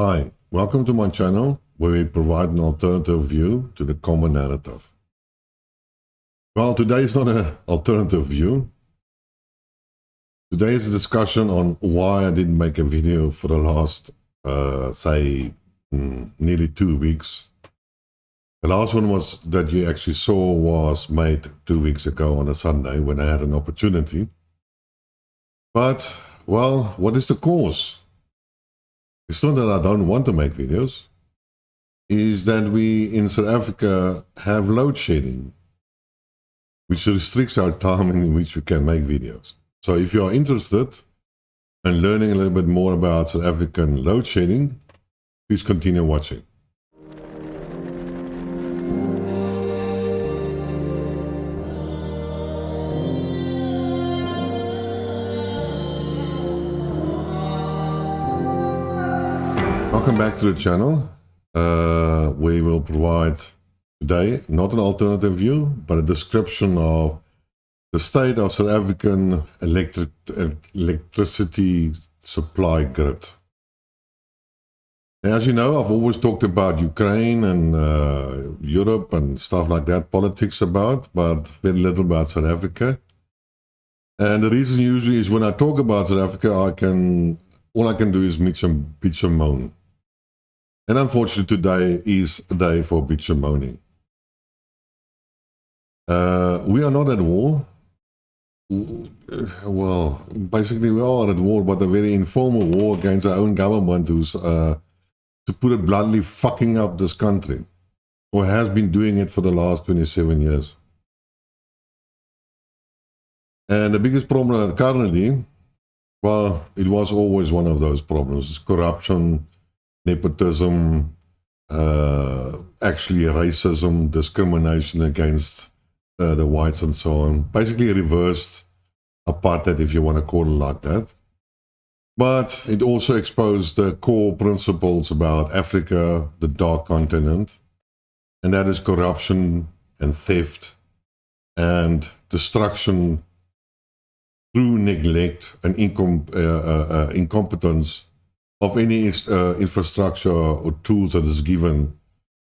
Hi, welcome to my channel where we provide an alternative view to the common narrative. Well, today is not an alternative view. Today is a discussion on why I didn't make a video for the last, nearly 2 weeks. The last one was that you actually saw was made 2 weeks ago on a Sunday when I had an opportunity. But, well, what is the cause? It's not that I don't want to make videos. Is that we in South Africa have load shedding, which restricts our time in which we can make videos. So if you are interested in learning a little bit more about South African load shedding, please continue watching. Welcome back to the channel. We will provide today not an alternative view, but a description of the state of South African electricity supply grid. And as you know, I've always talked about Ukraine and Europe and stuff like that, politics about, but very little about South Africa. And the reason usually is when I talk about South Africa, all I can do is bitch and moan. And unfortunately, today is a day for bitch and moaning. We are not at war. Well, basically we are at war, but a very informal war against our own government who's, to put it bluntly, fucking up this country, or has been doing it for the last 27 years. And the biggest problem currently, well, it was always one of those problems, is corruption, nepotism, actually racism, discrimination against the whites and so on. Basically reversed apartheid, if you want to call it like that. But it also exposed the core principles about Africa, the dark continent, and that is corruption and theft and destruction through neglect and incompetence of any infrastructure or tools that is given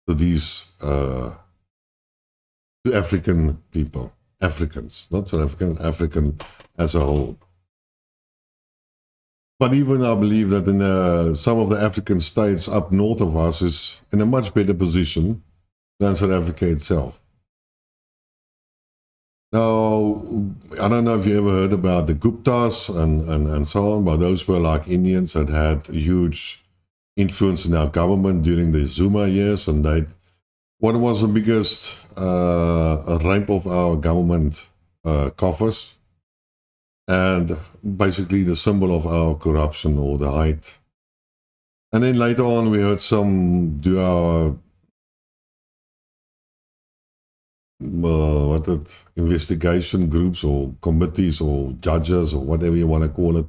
to these to African people, Africans, not South African, African as a whole. But even I believe that in some of the African states up north of us is in a much better position than South Africa itself. Now, I don't know if you ever heard about the Guptas and so on, but those were like Indians that had huge influence in our government during the Zuma years, and what was the biggest rape of our government coffers, and basically the symbol of our corruption or the height. And then later on we heard some do our investigation groups or committees or judges or whatever you want to call it,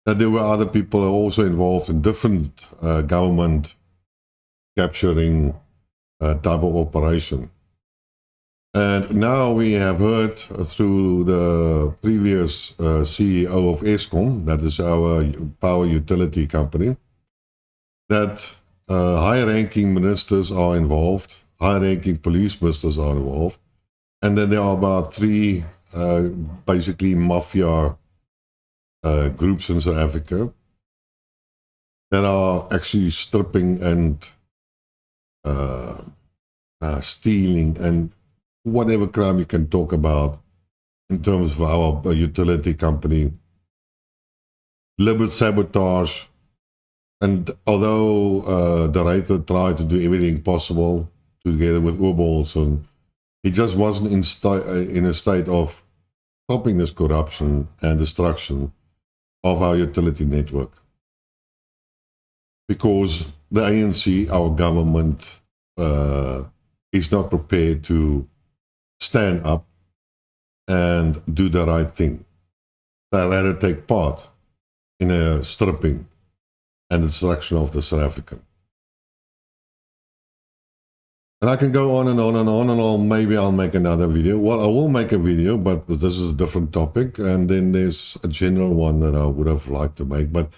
that there were other people also involved in different government capturing type of operation. And now we have heard through the previous CEO of Eskom, that is our power utility company, that high-ranking ministers are involved, high-ranking police ministers are involved, and then there are about 3 basically mafia groups in South Africa that are actually stripping and stealing and whatever crime you can talk about in terms of our utility company, deliberate sabotage. And although the writer tried to do everything possible together with Oberholz, and he just wasn't in a state of stopping this corruption and destruction of our utility network. Because the ANC, our government, is not prepared to stand up and do the right thing. They rather take part in a stripping and destruction of the South African. And I can go on and on and on, and maybe I'll make another video. Well, I will make a video, but this is a different topic. And then there's a general one that I would have liked to make. But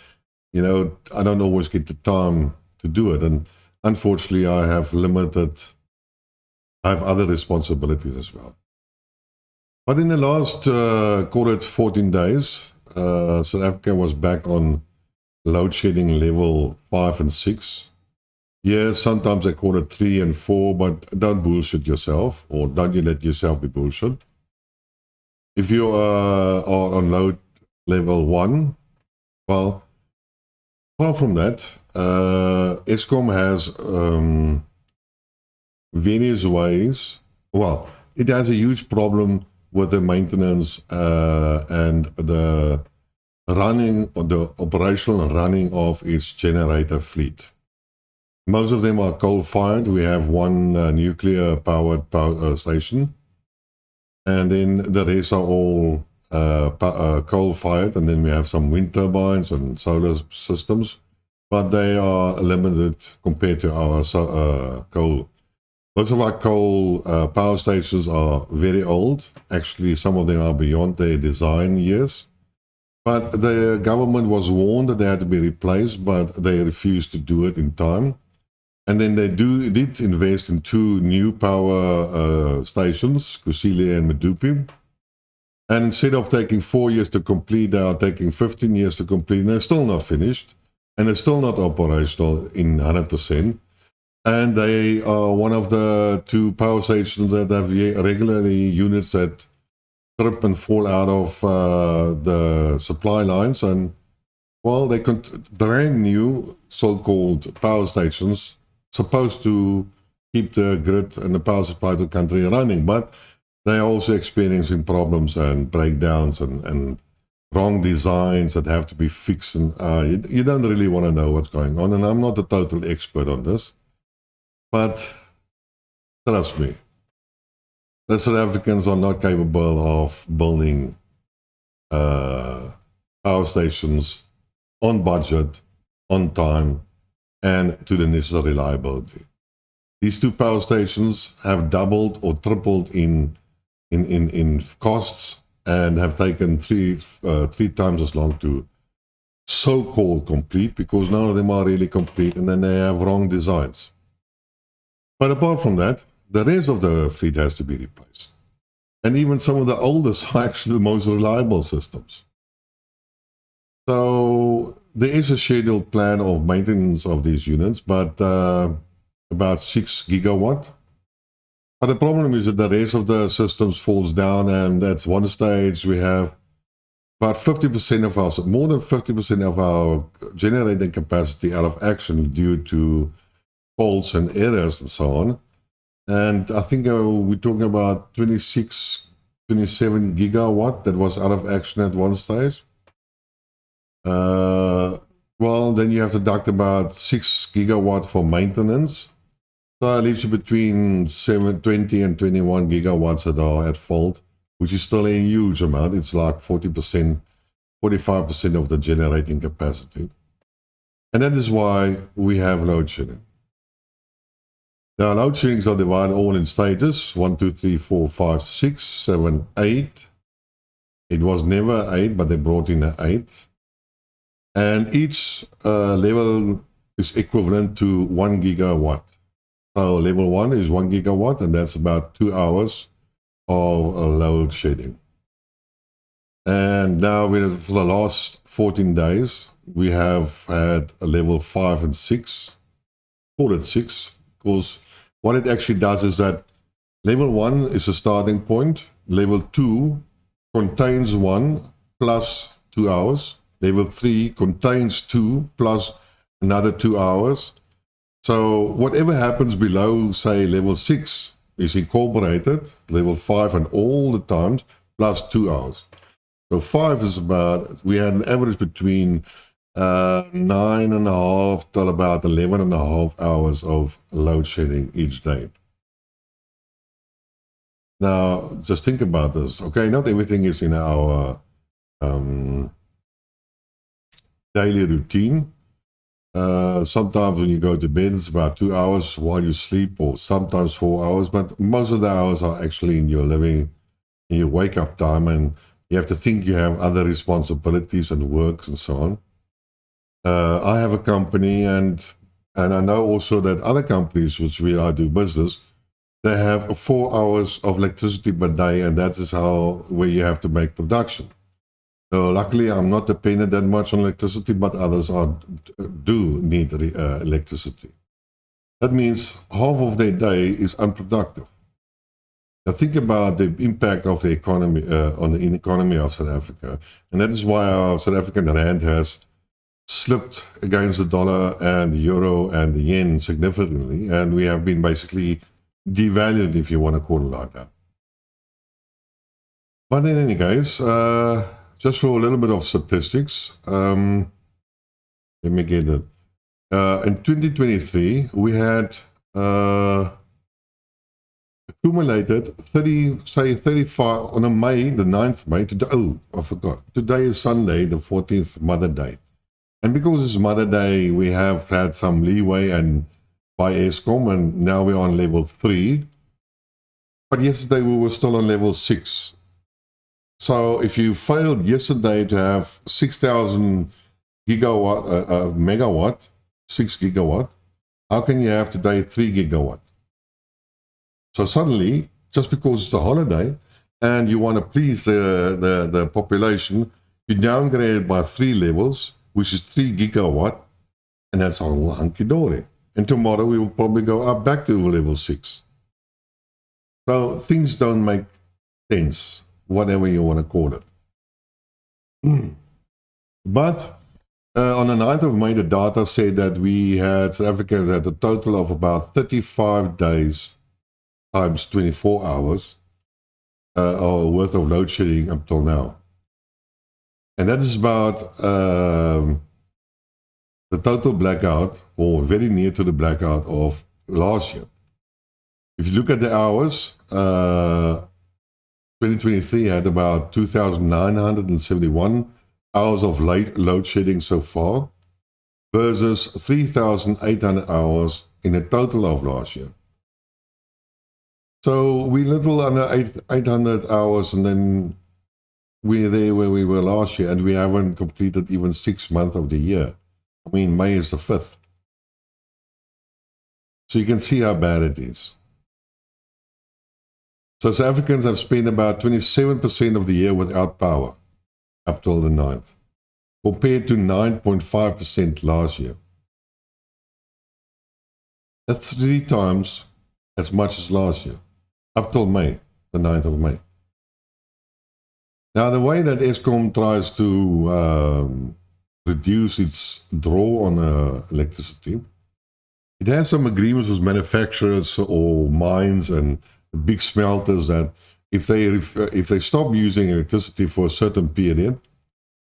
you know, I don't always get the time to do it. And unfortunately, I have other responsibilities as well. But in the last, call it 14 days, South Africa was back on load shedding level 5 and 6. Yes, sometimes they call it 3 and 4, but don't bullshit yourself, or don't you let yourself be bullshit. If you are on load level 1, well, apart from that, Eskom has various ways. Well, it has a huge problem with the maintenance and the running, or the operational running of its generator fleet. Most of them are coal-fired. We have one nuclear-powered power station, and then the rest are all coal-fired, and then we have some wind turbines and solar systems, but they are limited compared to our coal. Most of our coal power stations are very old. Actually, some of them are beyond their design years. But the government was warned that they had to be replaced, but they refused to do it in time. And then they did invest in 2 new power stations, Kusile and Medupi. And instead of taking 4 years to complete, they are taking 15 years to complete. And they're still not finished. And they're still not operational in 100%. And they are one of the 2 power stations that have regularly units that trip and fall out of the supply lines. And, well, they brand new so-called power stations supposed to keep the grid and the power supply of the country running, but they are also experiencing problems and breakdowns and wrong designs that have to be fixed. And you don't really want to know what's going on. And I'm not a total expert on this, but trust me, the South Africans are not capable of building power stations on budget, on time, and to the necessary reliability. These 2 power stations have doubled or tripled in costs, and have taken three times as long to so-called complete, because none of them are really complete, and then they have wrong designs. But apart from that, the rest of the fleet has to be replaced. And even some of the oldest are actually the most reliable systems. So there is a scheduled plan of maintenance of these units, but about 6 gigawatt. But the problem is that the rest of the systems falls down, and at one stage we have about 50% of our, more than 50% of our generating capacity out of action due to faults and errors and so on. And I think we're talking about 26, 27 gigawatt that was out of action at one stage. Well, then you have to deduct about 6 gigawatt for maintenance. So it leaves you between 20 and 21 gigawatts that are at fault, which is still a huge amount. It's like 40%, 45% of the generating capacity. And that is why we have load shedding. Now, load sheddings are divided all in stages: 1, 2, 3, 4, 5, 6, 7, 8. It was never 8, but they brought in an 8. And each level is equivalent to 1 gigawatt. So level 1 is 1 gigawatt, and that's about 2 hours of load shedding. And now, for the last 14 days, we have had a level 5 and 6. Call it 6, because what it actually does is that level 1 is a starting point. Level 2 contains 1 plus 2 hours. Level 3 contains 2 plus another 2 hours. So whatever happens below, say, level 6 is incorporated, level 5 and all the times, plus 2 hours. So 5 is about, we had an average between 9.5 till about 11.5 hours of load shedding each day. Now, just think about this. Okay, not everything is in our daily routine. Sometimes when you go to bed, it's about 2 hours while you sleep, or sometimes 4 hours, but most of the hours are actually in your living, in your wake-up time, and you have to think you have other responsibilities and works and so on. I have a company, and I know also that other companies which I do business, they have 4 hours of electricity per day, and that is where you have to make production. So luckily, I'm not dependent that much on electricity, but others do need electricity. That means half of their day is unproductive. Now think about the impact of the economy on the economy of South Africa, and that is why our South African rand has slipped against the dollar and the euro and the yen significantly, and we have been basically devalued, if you want to call it like that. But in any case, just for a little bit of statistics, let me get it. In 2023, we had accumulated 35 on the 9th May. Oh, I forgot. Today is Sunday, the 14th, Mother Day. And because it's Mother Day, we have had some leeway and by Eskom, and now we're on level 3. But yesterday we were still on level 6. So if you failed yesterday to have 6,000 megawatt, 6 gigawatt, how can you have today 3 gigawatt? So suddenly, just because it's a holiday and you want to please the population, you downgrade it by 3 levels, which is 3 gigawatt, and that's all hunky-dory. And tomorrow we will probably go up back to level 6. So things don't make sense, whatever you want to call it. But on the 9th of May, the data said that South Africa had a total of about 35 days times 24 hours worth of load shedding up till now. And that is about the total blackout, or very near to the blackout of last year. If you look at the hours, 2023 had about 2,971 hours of load shedding so far, versus 3,800 hours in a total of last year. So we little under 800 hours, and then we're there where we were last year, and we haven't completed even 6 months of the year. I mean, May is the 5th. So you can see how bad it is. So South Africans have spent about 27% of the year without power up till the 9th, compared to 9.5% last year. That's 3 times as much as last year, up till May, the 9th of May. Now, the way that Eskom tries to reduce its draw on electricity, it has some agreements with manufacturers or mines and big smelters that if they stop using electricity for a certain period,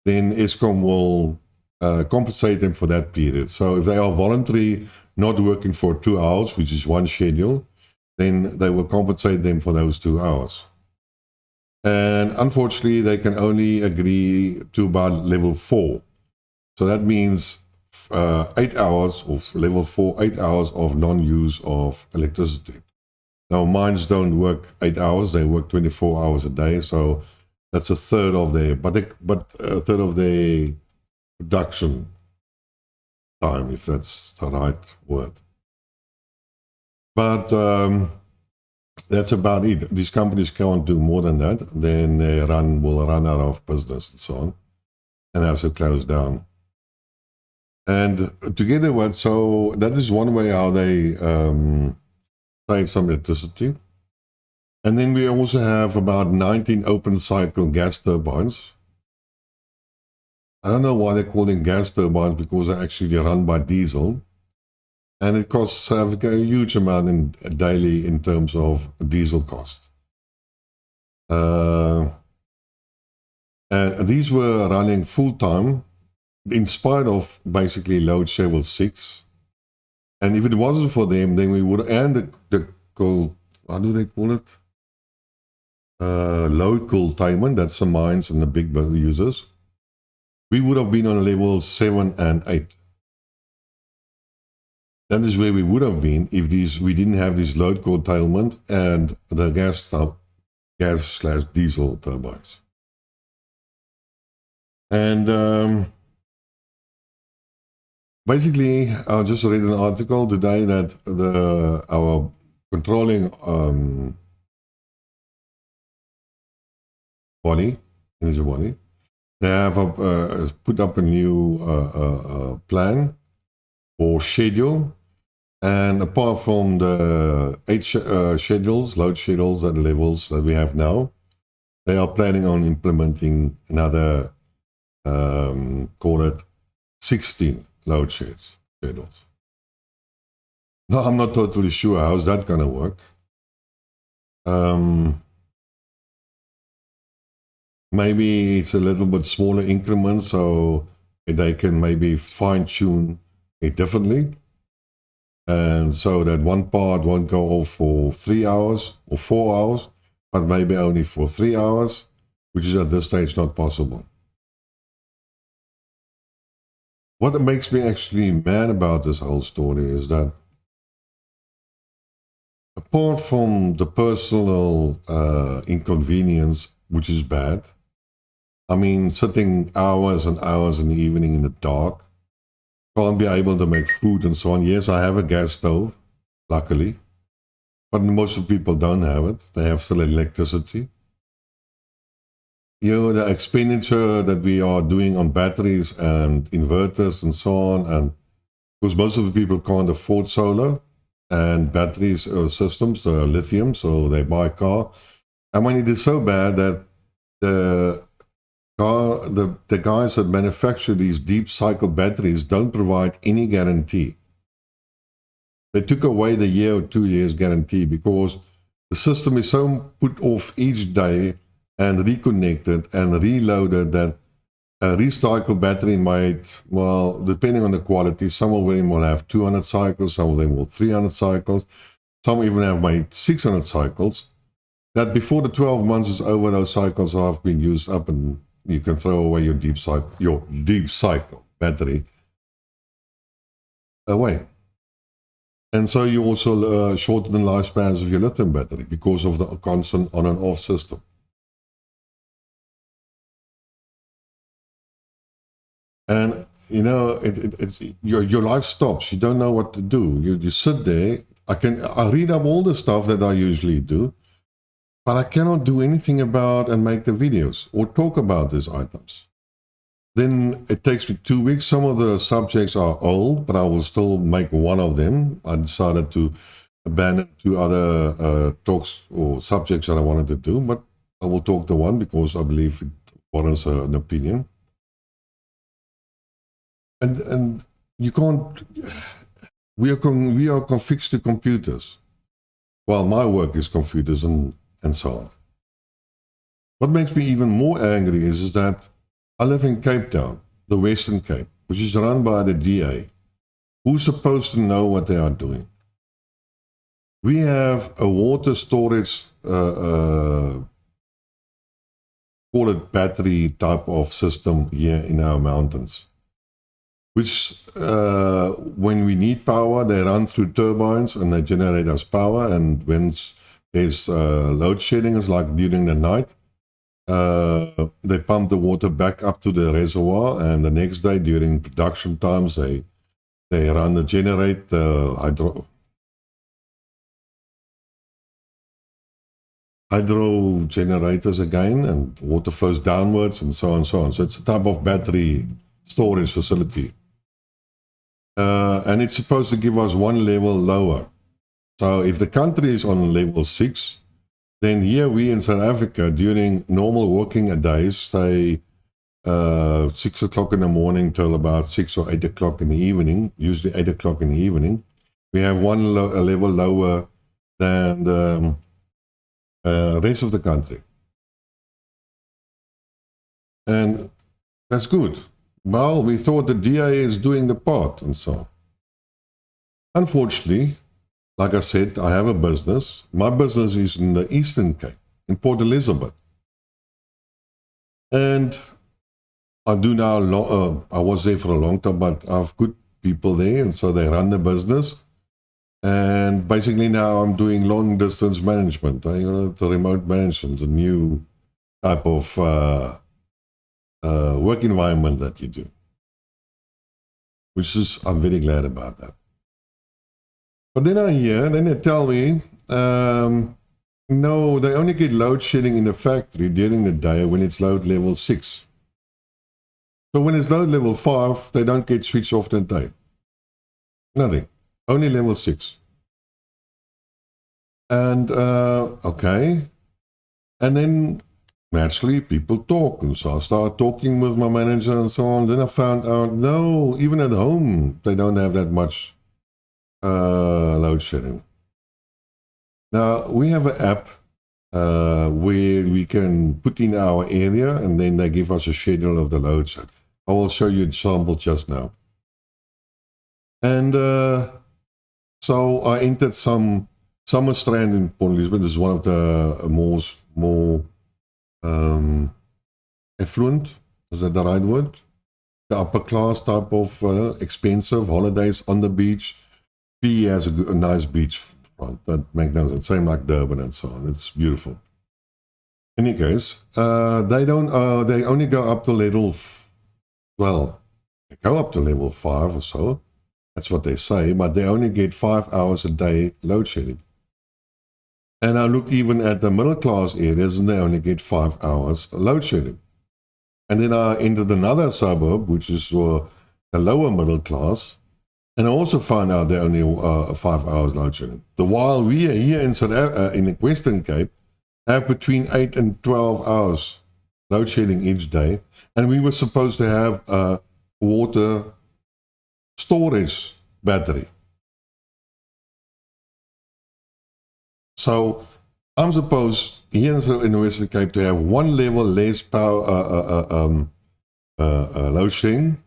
then Eskom will compensate them for that period. So if they are voluntarily not working for 2 hours, which is one schedule, then they will compensate them for those 2 hours. And unfortunately, they can only agree to about level 4. So that means 8 hours of level 4, 8 hours of non-use of electricity. Now, mines don't work 8 hours; they work 24 hours a day. So that's a third of their, but a third of their production time, if that's the right word. But that's about it. These companies can't do more than that. Then they will run out of business and so on, and have to close down. And together with, so that is one way how they save some electricity. And then we also have about 19 open cycle gas turbines. I don't know why they call them gas turbines, because they're actually run by diesel. And it costs South Africa a huge amount daily in terms of diesel cost. And these were running full time, in spite of basically load level 6. And if it wasn't for them, then we would, and the how do they call it? Load curtailment, that's the mines and the big users. We would have been on level 7 and 8. That is where we would have been if we didn't have this load curtailment and the gas/diesel turbines. And basically, I just read an article today that our controlling body, energy body, they have put up a new plan or schedule. And apart from the 8 schedules, load schedules and levels that we have now, they are planning on implementing another, call it 16 load schedules. Now, I'm not totally sure how's that going to work. Maybe it's a little bit smaller increments, so they can maybe fine-tune it differently. And so that one part won't go off for 3 hours or 4 hours, but maybe only for 3 hours, which is at this stage not possible. What makes me actually mad about this whole story is that apart from the personal inconvenience, which is bad, I mean, sitting hours and hours in the evening in the dark, can't be able to make food and so on. Yes, I have a gas stove, luckily, but most of the people don't have it. They have still electricity. You know, the expenditure that we are doing on batteries and inverters and so on, and because most of the people can't afford solar and batteries systems, the lithium, so they buy a car. I mean, it is so bad that the guys that manufacture these deep cycle batteries don't provide any guarantee. They took away the year or 2 years guarantee because the system is so put off each day and reconnected and reloaded that a recycled battery might, well, depending on the quality, some of them will have 200 cycles, some of them will 300 cycles, some even have made 600 cycles. That before the 12 months is over, those cycles have been used up and you can throw away your deep cycle battery away. And so you also shorten the lifespans of your lithium battery because of the constant on and off system. And you know, your life stops. You don't know what to do. You sit there. I read up all the stuff that I usually do, but I cannot do anything about and make the videos or talk about these items. Then it takes me 2 weeks. Some of the subjects are old, but I will still make one of them. I decided to abandon 2 other talks or subjects that I wanted to do, but I will talk to one because I believe it warrants an opinion. And you can't. We are confixed to computers. Well, my work is computers and so on. What makes me even more angry is that I live in Cape Town, the Western Cape, which is run by the DA. Who's supposed to know what they are doing? We have a water storage, call it battery type of system here in our mountains, which when we need power, they run through turbines and they generate us power. And when there's load shedding, it's like during the night, they pump the water back up to the reservoir, and the next day during production times, they run the hydro generators again, and water flows downwards and so on and so on. So it's a type of battery storage facility. And it's supposed to give us one level lower. So if the country is on level 6, then here we in South Africa, during normal working days, say 6 o'clock in the morning till about 6 or 8 o'clock in the evening, usually 8 o'clock in the evening, we have a level lower than the rest of the country. And that's good. Well, we thought the DA is doing the part and so on. Unfortunately, like I said, I have a business. My business is in the Eastern Cape, in Port Elizabeth. And I do now, I was there for a long time, but I have good people there, and so they run the business. And basically now I'm doing long distance management, the remote management, the new type of work environment that you do. which is, I'm very glad about that. But then then they tell me, no, they only get load shedding in the factory during the day when it's load level 6. So when it's load level 5, they don't get switched off the day. Nothing. Only level 6. And, okay. And then, naturally, people talk. And so I started talking with my manager and so on. Then I found out, no, even at home, they don't have that much load shedding. Now, we have an app where we can put in our area and then they give us a schedule of the load shed. I will show you an example just now. And so I entered Summerstrand in Port Elizabeth. This is one of the more affluent, is that the right word? The upper class type of expensive holidays on the beach. PE has a nice beach front that makes no sense. Same like Durban and so on. It's beautiful. In any case, they only go up to level, well, they go up to level 5 or so. That's what they say, but they only get 5 hours a day load shedding. And I look even at the middle class areas and they only get 5 hours load shedding. And then I entered another suburb, which is the lower middle class, and I also found out they only 5 hours load shedding. While we are here in the Western Cape have between 8 and 12 hours load shedding each day, and we were supposed to have a water storage battery. So I'm supposed here in the Western Cape to have one level less power load shedding.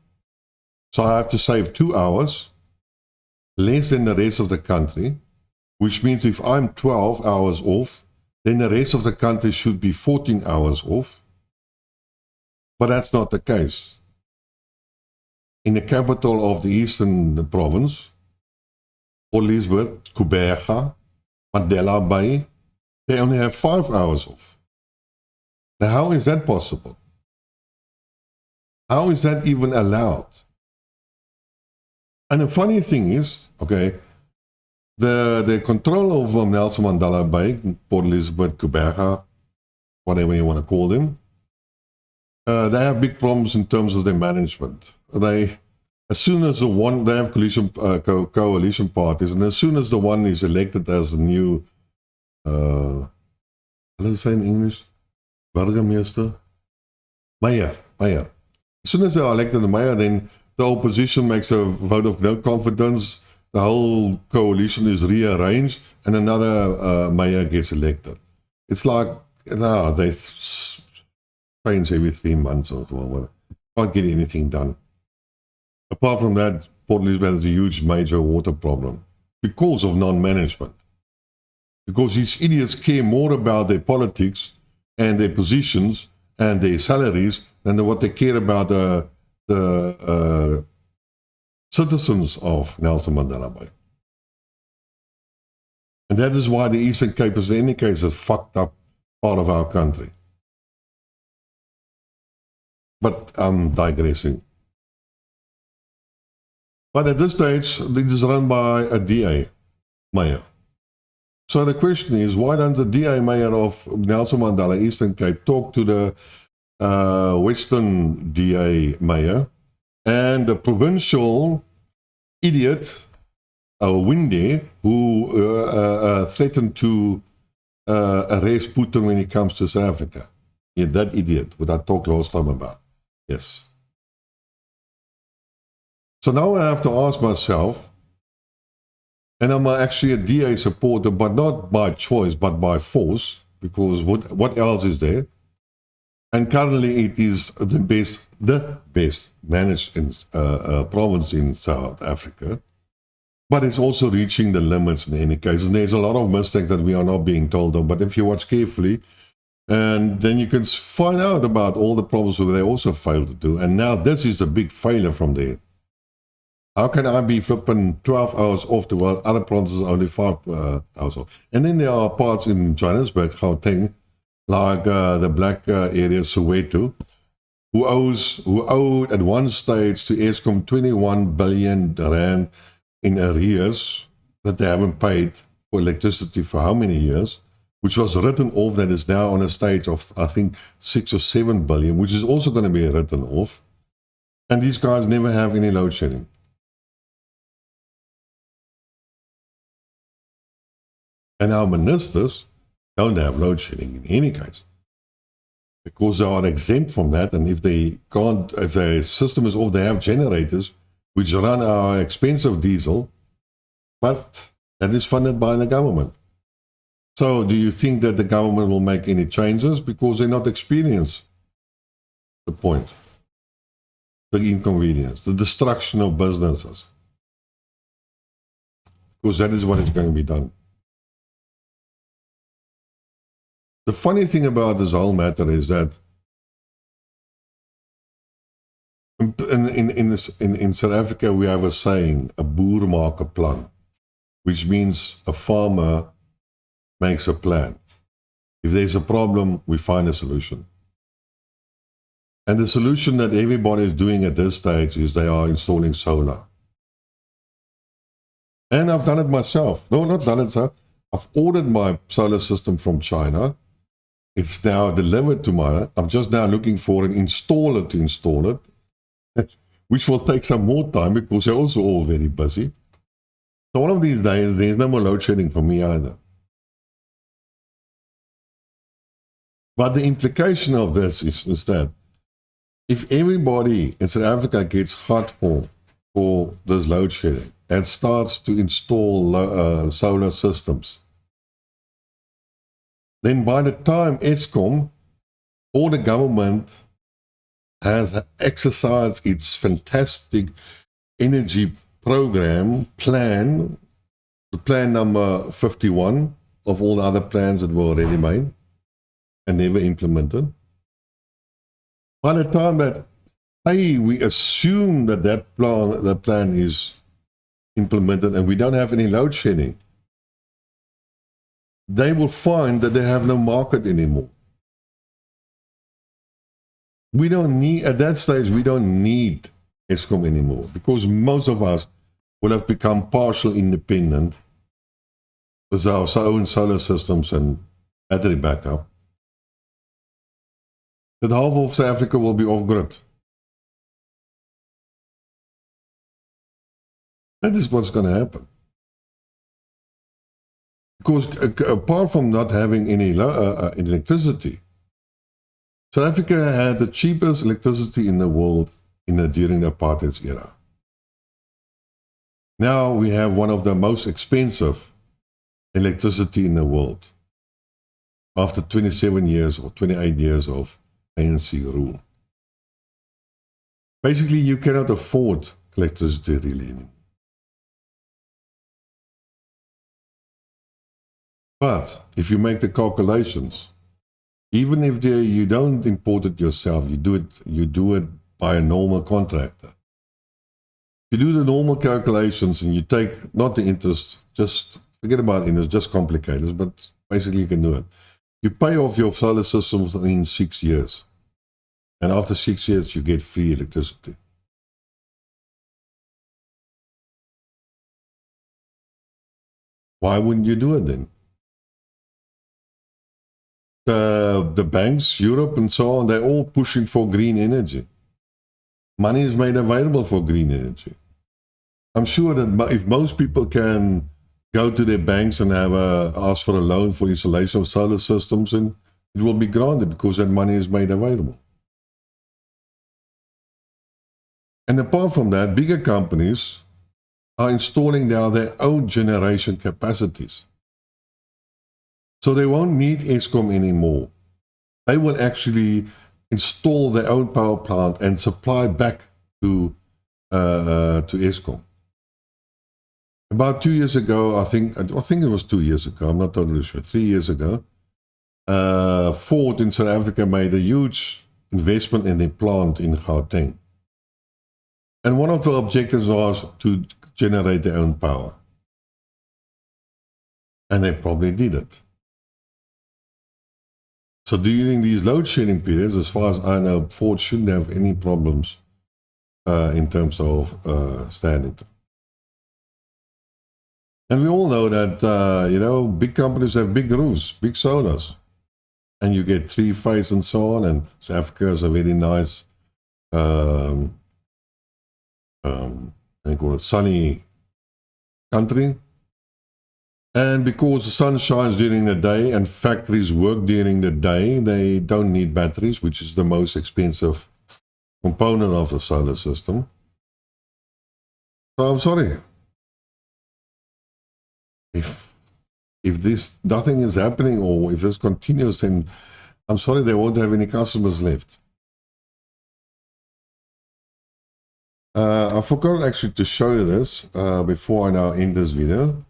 So I have to save 2 hours, less than the rest of the country, which means if I'm 12 hours off, then the rest of the country should be 14 hours off. But that's not the case. In the capital of the Eastern Province, Port Elizabeth, Kuberga, Mandela Bay, they only have 5 hours off. Now, how is that possible? How is that even allowed? And the funny thing is, okay, the control of Nelson Mandela Bay, Port Elizabeth, Kuberga, whatever you want to call them, they have big problems in terms of their management. As soon as they have coalition parties, and as soon as the one is elected as the new, how do you say in English? Burgemeester? Mayor. As soon as they are elected the mayor, then the opposition makes a vote of no confidence, the whole coalition is rearranged, and another mayor gets elected. It's like, they change every 3 months or so. Can't get anything done. Apart from that, Port Elizabeth has a huge major water problem because of non-management. Because these idiots care more about their politics and their positions and their salaries than what they care about the citizens of Nelson Mandela Bay. And that is why the Eastern Cape is, in any case, a fucked up part of our country. But I'm digressing. But at this stage, it is run by a DA mayor. So the question is, why doesn't the DA mayor of Nelson Mandela Eastern Cape talk to the Western DA mayor and the provincial idiot, Winde, who threatened to arrest Putin when he comes to South Africa? Yeah, that idiot, what I talked last time about. Yes. So now I have to ask myself, and I'm actually a DA supporter, but not by choice, but by force, because what else is there? And currently it is the best managed province in South Africa, but it's also reaching the limits in any case. And there's a lot of mistakes that we are not being told of, but if you watch carefully, and then you can find out about all the problems that they also failed to do. And now this is a big failure from there. How can I be flipping 12 hours off to while other provinces only 5 hours off? And then there are parts in Johannesburg, Gauteng, like the black area, Soweto, who owed at one stage to Eskom 21 billion rand in arrears that they haven't paid for electricity for how many years, which was written off, that is now on a stage of, I think, 6 or 7 billion, which is also going to be written off. And these guys never have any load shedding. And our ministers don't have load shedding in any case, because they are exempt from that. And if their system is off, they have generators which run our expensive diesel, but that is funded by the government. So do you think that the government will make any changes? Because they're not experienced the point, the inconvenience, the destruction of businesses, because that is what is going to be done. The funny thing about this whole matter is that in South Africa we have a saying, a boer maak 'n plan, which means a farmer makes a plan. If there's a problem, we find a solution. And the solution that everybody is doing at this stage is they are installing solar. And I've done it myself. No, not done it, sir. I've ordered my solar system from China. It's now delivered to I'm just now looking for an installer to install it, which will take some more time because they're also all very busy. So one of these days, there's no more load shedding for me either. But the implication of this is that if everybody in South Africa gets hot for this load shedding and starts to install solar systems, then by the time Eskom or the government has exercised its fantastic energy program plan, the plan number 51 of all the other plans that were already made and never implemented, by the time that we assume that plan is implemented and we don't have any load shedding, they will find that they have no market anymore. We don't need, at that stage, we don't need Eskom anymore, because most of us will have become partial independent with our own solar systems and battery backup. That half of South Africa will be off-grid. That is what's going to happen. Because apart from not having any electricity, South Africa had the cheapest electricity in the world during the apartheid era. Now we have one of the most expensive electricity in the world after 27 years or 28 years of ANC rule. Basically, you cannot afford electricity really anymore. But if you make the calculations, even if you don't import it yourself, you do it by a normal contractor. You do the normal calculations and you take not the interest, just forget about interest, just complicators, but basically you can do it. You pay off your solar system within 6 years. And after 6 years, you get free electricity. Why wouldn't you do it then? The banks, Europe and so on, they're all pushing for green energy. Money is made available for green energy. I'm sure that if most people can go to their banks and ask for a loan for installation of solar systems, and it will be granted because that money is made available. And apart from that, bigger companies are installing now their own generation capacities. So they won't need Eskom anymore. They will actually install their own power plant and supply back to Eskom. About 2 years ago, I think it was 2 years ago, I'm not totally sure, 3 years ago, Ford in South Africa made a huge investment in a plant in Gauteng. And one of the objectives was to generate their own power. And they probably did it. So during these load shedding periods, as far as I know, Ford shouldn't have any problems in terms of standing. And we all know that, you know, big companies have big roofs, big solars. And you get three-phase and so on. And South Africa is a very nice, I call it sunny country. And because the sun shines during the day and factories work during the day, they don't need batteries, which is the most expensive component of the solar system. So I'm sorry. If this nothing is happening, or if this continues, then I'm sorry, they won't have any customers left. I forgot actually to show you this before I now end this video.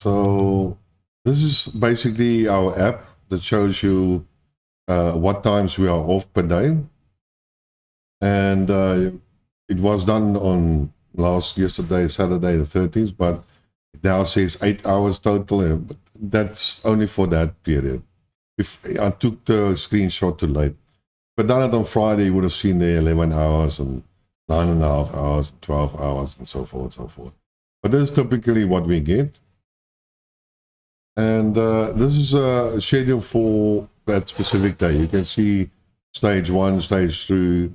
So this is basically our app that shows you what times we are off per day. And it was done on yesterday, Saturday the 13th, but it now says 8 hours total. But that's only for that period. If I took the screenshot too late, but done it on Friday, you would have seen there 11 hours and 9.5 hours, 12 hours, and so forth and so forth. But this is typically what we get. And this is a schedule for that specific day. You can see stage 1, stage 2.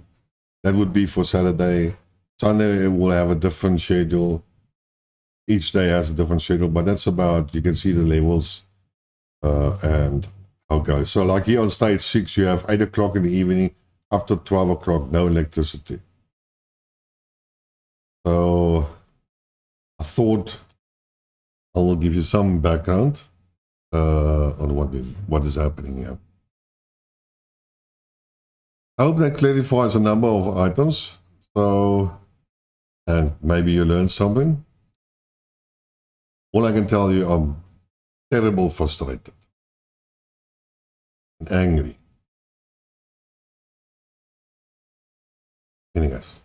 That would be for Saturday. Sunday, it will have a different schedule. Each day has a different schedule, but that's about, you can see the levels and how it goes. So like here on stage 6, you have 8 o'clock in the evening up to 12 o'clock, no electricity. So I thought I will give you some background on what is happening here. I hope that clarifies a number of items. So, and maybe you learned something. All I can tell you, I'm terribly frustrated and angry. Anyways,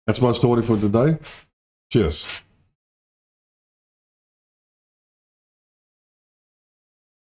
that's my story for today. Cheers.